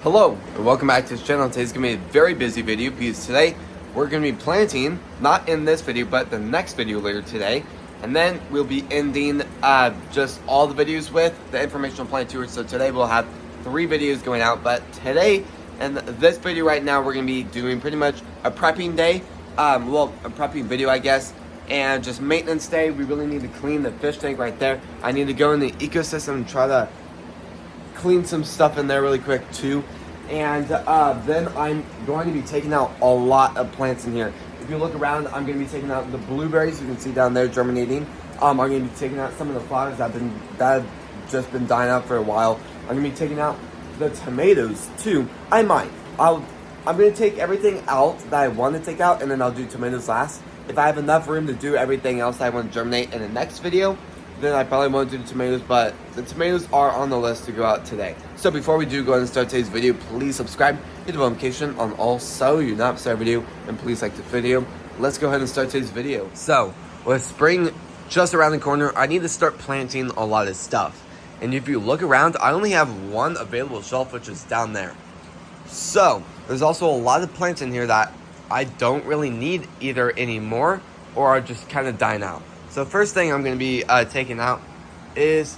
Hello and welcome back to this channel. Today's gonna be a very busy video because today we're gonna be planting, not in this video but the next video later today, and then we'll be ending just all the videos with the informational plant tour. So today we'll have 3 videos going out, but today and this video right now we're gonna be doing pretty much a prepping day, a prepping video I guess, and just maintenance day. We really need to clean the fish tank right there. I need to go in the ecosystem and try to clean some stuff in there really quick too, and then I'm going to be taking out a lot of plants in here. If you look around, I'm going to be taking out the blueberries you can see down there germinating. I'm going to be taking out some of the flowers that have just been dying out for a while. I'm going to be taking out the tomatoes too. I'm going to take everything out that I want to take out, and then I'll do tomatoes last. If I have enough room to do everything else I want to germinate in the next video, then I probably won't do the tomatoes, but the tomatoes are on the list to go out today. So before we do go ahead and start today's video, please subscribe, hit the notification on all so you not miss our video, and please like the video. Let's go ahead and start today's video. So with spring just around the corner, I need to start planting a lot of stuff. And if you look around, I only have one available shelf, which is down there. So there's also a lot of plants in here that I don't really need either anymore or are just kind of dying out. So first thing I'm going to be taking out is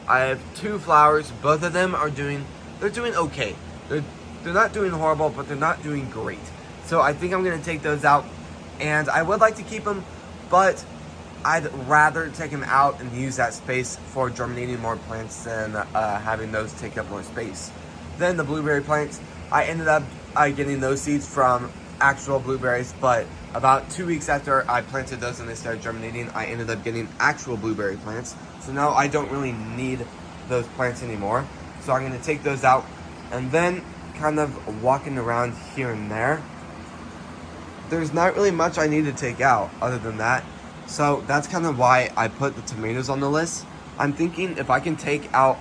I have 2 flowers. Both of them are doing okay. They're not doing horrible, but they're not doing great. So I think I'm going to take those out, and I would like to keep them, but I'd rather take them out and use that space for germinating more plants than having those take up more space. Then the blueberry plants, I ended up getting those seeds from actual blueberries, but about 2 weeks after I planted those and they started germinating, I ended up getting actual blueberry plants. So now I don't really need those plants anymore. So I'm going to take those out, and then kind of walking around here and there, there's not really much I need to take out other than that. So that's kind of why I put the tomatoes on the list. I'm thinking if I can take out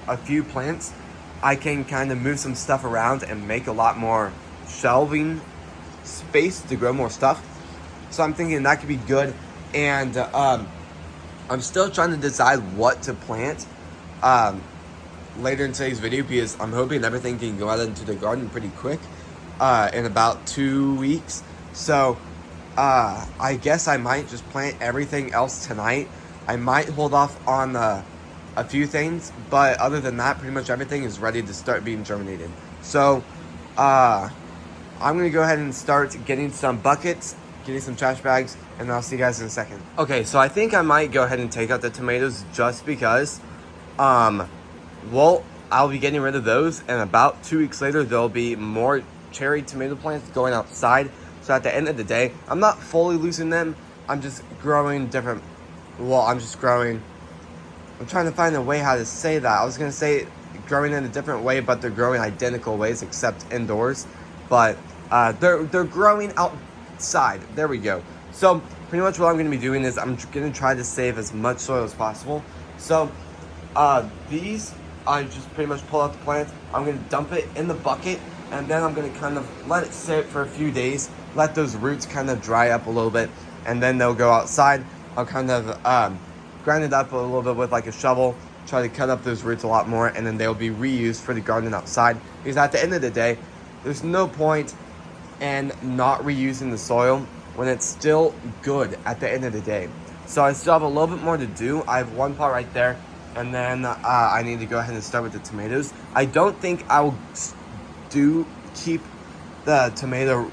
a few plants, I can kind of move some stuff around and make a lot more shelving space to grow more stuff. So I'm thinking that could be good. And I'm still trying to decide what to plant later in today's video, because I'm hoping everything can go out into the garden pretty quick in about 2 weeks. So I guess I might just plant everything else tonight. I might hold off on a few things, but other than that, pretty much everything is ready to start being germinated. So I'm going to go ahead and start getting some buckets, getting some trash bags, and I'll see you guys in a second. Okay, so I think I might go ahead and take out the tomatoes just because, I'll be getting rid of those, and about 2 weeks later, there'll be more cherry tomato plants going outside. So at the end of the day, I'm not fully losing them. I'm just growing different, I'm trying to find a way how to say that. I was going to say growing in a different way, but they're growing identical ways except indoors. But they're growing outside. There we go. So pretty much what I'm going to be doing is I'm going to try to save as much soil as possible. So these, I just pretty much pull out the plant. I'm going to dump it in the bucket, and then I'm going to kind of let it sit for a few days, let those roots kind of dry up a little bit, and then they'll go outside. I'll kind of grind it up a little bit with like a shovel, try to cut up those roots a lot more, and then they'll be reused for the garden outside. Because at the end of the day, there's no point in not reusing the soil when it's still good at the end of the day. So I still have a little bit more to do. I have 1 pot right there, and then I need to go ahead and start with the tomatoes. I don't think I will keep the tomato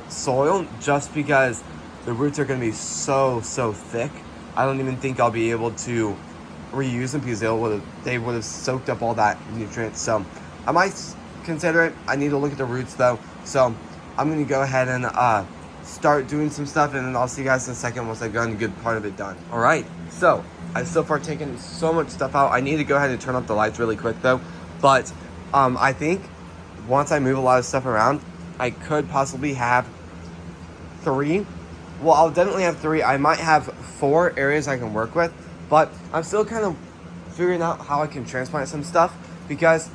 soil just because the roots are going to be so thick. I don't even think I'll be able to reuse them because they would have soaked up all that nutrients. So I might consider it. I need to look at the roots though. So I'm going to go ahead and start doing some stuff, and then I'll see you guys in a second once I've gotten a good part of it done. All right. So I've so far taken so much stuff out. I need to go ahead and turn off the lights really quick though. But I think once I move a lot of stuff around, I could possibly have 3. Well, I'll definitely have 3. I might have 4 areas I can work with, but I'm still kind of figuring out how I can transplant some stuff because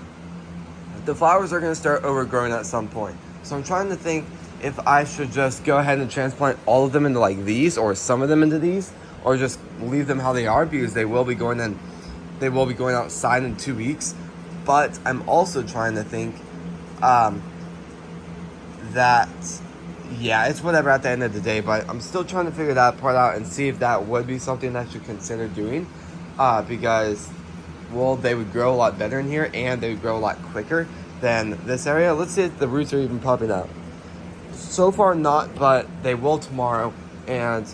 the flowers are going to start overgrowing at some point. So I'm trying to think if I should just go ahead and transplant all of them into like these, or some of them into these, or just leave them how they are, because they will be going outside in 2 weeks. but I'm also trying to think that, yeah, it's whatever at the end of the day, but I'm still trying to figure that part out and see if that would be something that I should consider doing, because, well, they would grow a lot better in here, and they would grow a lot quicker than this area. Let's see if the roots are even popping out. So far not, but they will tomorrow, and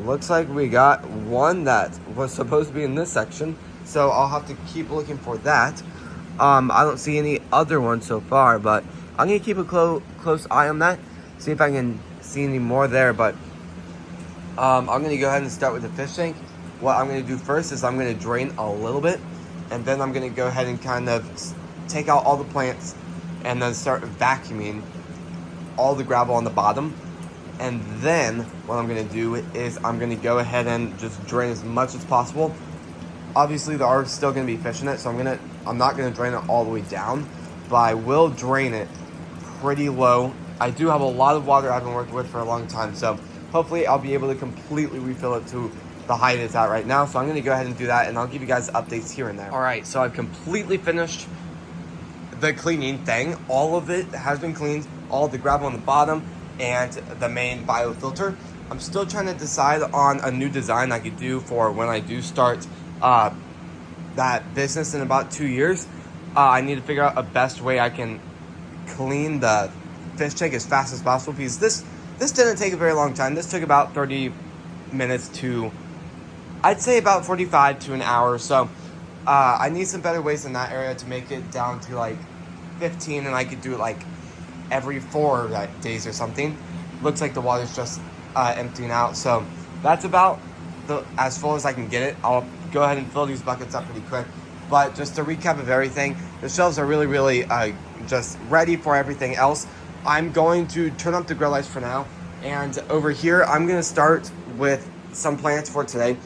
looks like we got one that was supposed to be in this section, so I'll have to keep looking for that. I don't see any other ones so far, but I'm gonna keep a close eye on that, see if I can see any more there. But I'm gonna go ahead and start with the fish tank. What I'm gonna do first is I'm gonna drain a little bit, and then I'm gonna go ahead and kind of take out all the plants and then start vacuuming all the gravel on the bottom. And then what I'm gonna do is I'm gonna go ahead and just drain as much as possible. Obviously there are still gonna be fish in it, so I'm not gonna drain it all the way down, but I will drain it pretty low. I do have a lot of water I've been working with for a long time, so hopefully I'll be able to completely refill it to the height it's at right now. So I'm gonna go ahead and do that, and I'll give you guys updates here and there. All right, so I've completely finished the cleaning thing. All of it has been cleaned, all the gravel on the bottom and the main biofilter. I'm still trying to decide on a new design I could do for when I do start that business in about 2 years. I need to figure out a best way I can clean the fish tank as fast as possible, because this didn't take a very long time. This took about 30 minutes to, I'd say, about 45 to an hour. So I need some better ways in that area to make it down to like 15, and I could do it like every 4 days or something. Looks like the water's just emptying out, so that's about as full as I can get it. I'll go ahead and fill these buckets up pretty quick. But just to recap of everything, the shelves are really just ready for everything else. I'm going to turn up the grow lights for now, and over here I'm going to start with some plants for today.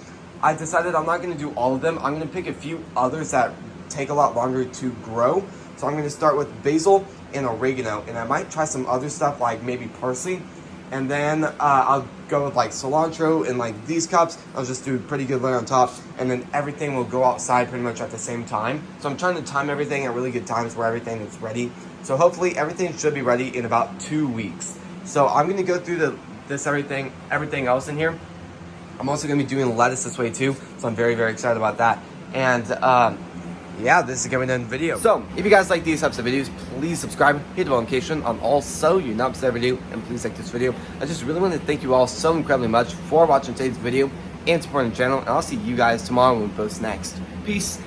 I decided I'm not going to do all of them. I'm going to pick a few others that take a lot longer to grow. So I'm going to start with basil and oregano, and I might try some other stuff like maybe parsley, and then I'll go with like cilantro in like these cups. I'll just do a pretty good layer on top, and then everything will go outside pretty much at the same time. So I'm trying to time everything at really good times where everything is ready. So hopefully everything should be ready in about 2 weeks. So I'm going to go through everything else in here. I'm also going to be doing lettuce this way too, so I'm very excited about that. And yeah, this is going to be the video. So if you guys like these types of videos, please subscribe, hit the notification on all so you not miss every video, and please like this video. I just really want to thank you all so incredibly much for watching today's video and supporting the channel, and I'll see you guys tomorrow when we post next. Peace.